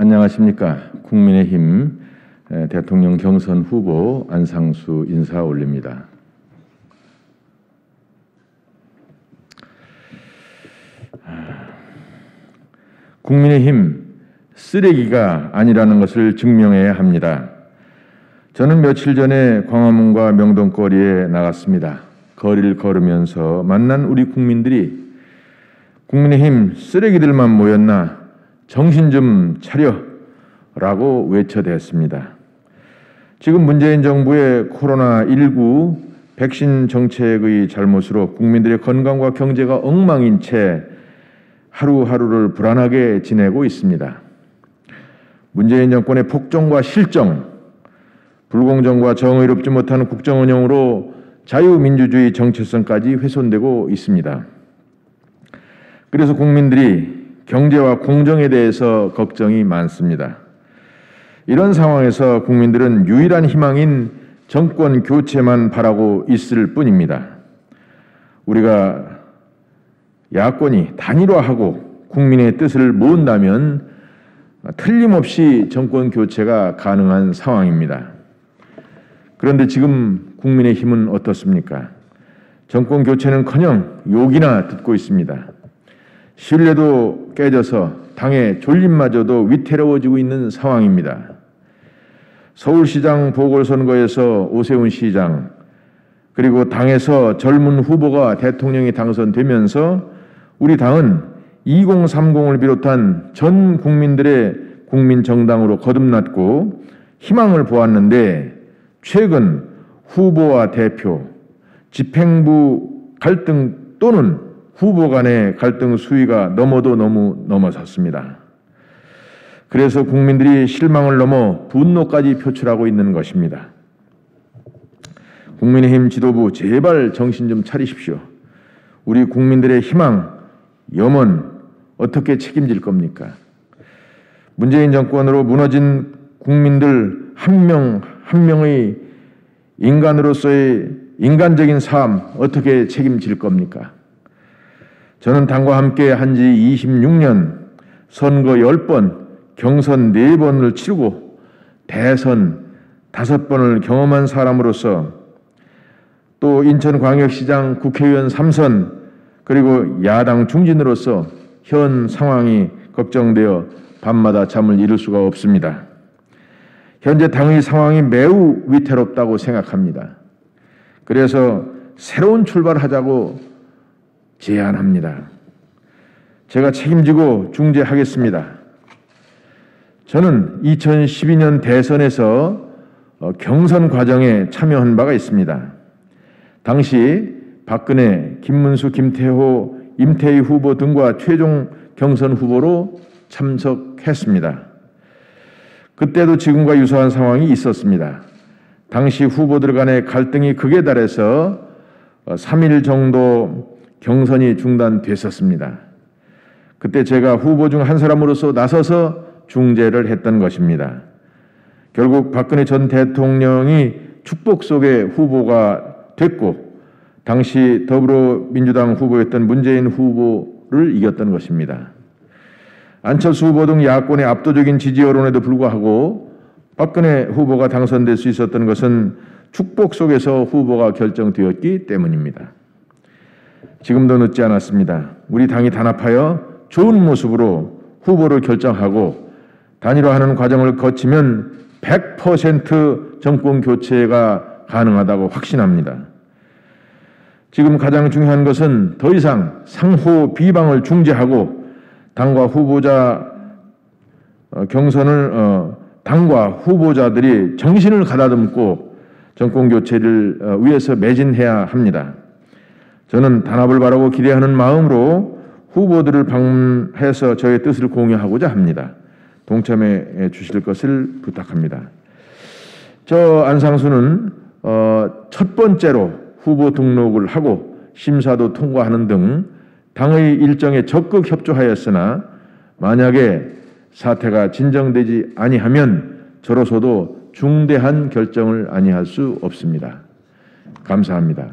안녕하십니까. 국민의힘 대통령 경선 후보 안상수 인사 올립니다. 국민의힘 쓰레기가 아니라는 것을 증명해야 합니다. 저는 며칠 전에 광화문과 명동거리에 나갔습니다. 거리를 걸으면서 만난 우리 국민들이 국민의힘 쓰레기들만 모였나? 정신 좀 차려! 라고 외쳐댔습니다. 지금 문재인 정부의 코로나19 백신 정책의 잘못으로 국민들의 건강과 경제가 엉망인 채 하루하루를 불안하게 지내고 있습니다. 문재인 정권의 폭정과 실정, 불공정과 정의롭지 못한 국정 운영으로 자유민주주의 정체성까지 훼손되고 있습니다. 그래서 국민들이 경제와 공정에 대해서 걱정이 많습니다. 이런 상황에서 국민들은 유일한 희망인 정권 교체만 바라고 있을 뿐입니다. 우리가 야권이 단일화하고 국민의 뜻을 모은다면 틀림없이 정권 교체가 가능한 상황입니다. 그런데 지금 국민의힘은 어떻습니까? 정권 교체는커녕 욕이나 듣고 있습니다. 신뢰도 깨져서 당의 존립마저도 위태로워지고 있는 상황입니다. 서울시장 보궐선거에서 오세훈 시장 그리고 당에서 젊은 후보가 대통령이 당선되면서 우리 당은 2030을 비롯한 전 국민들의 국민정당으로 거듭났고 희망을 보았는데 최근 후보와 대표, 집행부 갈등 또는 후보 간의 갈등 수위가 넘어도 너무 넘어섰습니다. 그래서 국민들이 실망을 넘어 분노까지 표출하고 있는 것입니다. 국민의힘 지도부 제발 정신 좀 차리십시오. 우리 국민들의 희망, 염원 어떻게 책임질 겁니까? 문재인 정권으로 무너진 국민들 한 명 한 명의 인간으로서의 인간적인 삶 어떻게 책임질 겁니까? 저는 당과 함께 한 지 26년, 선거 10번, 경선 4번을 치르고 대선 5번을 경험한 사람으로서 또 인천광역시장 국회의원 3선 그리고 야당 중진으로서 현 상황이 걱정되어 밤마다 잠을 이룰 수가 없습니다. 현재 당의 상황이 매우 위태롭다고 생각합니다. 그래서 새로운 출발하자고 제안합니다. 제가 책임지고 중재하겠습니다. 저는 2012년 대선에서 경선 과정에 참여한 바가 있습니다. 당시 박근혜, 김문수, 김태호, 임태희 후보 등과 최종 경선 후보로 참석했습니다. 그때도 지금과 유사한 상황이 있었습니다. 당시 후보들 간의 갈등이 극에 달해서 3일 정도 경선이 중단됐었습니다. 그때 제가 후보 중 한 사람으로서 나서서 중재를 했던 것입니다. 결국 박근혜 전 대통령이 축복 속의 후보가 됐고 당시 더불어민주당 후보였던 문재인 후보를 이겼던 것입니다. 안철수 후보 등 야권의 압도적인 지지 여론에도 불구하고 박근혜 후보가 당선될 수 있었던 것은 축복 속에서 후보가 결정되었기 때문입니다. 지금도 늦지 않았습니다. 우리 당이 단합하여 좋은 모습으로 후보를 결정하고 단일화하는 과정을 거치면 100% 정권 교체가 가능하다고 확신합니다. 지금 가장 중요한 것은 더 이상 상호 비방을 중재하고 당과 후보자 경선을 당과 후보자들이 정신을 가다듬고 정권 교체를 위해서 매진해야 합니다. 저는 단합을 바라고 기대하는 마음으로 후보들을 방문해서 저의 뜻을 공유하고자 합니다. 동참해 주실 것을 부탁합니다. 저 안상수는 첫 번째로 후보 등록을 하고 심사도 통과하는 등 당의 일정에 적극 협조하였으나 만약에 사태가 진정되지 아니하면 저로서도 중대한 결정을 아니할 수 없습니다. 감사합니다.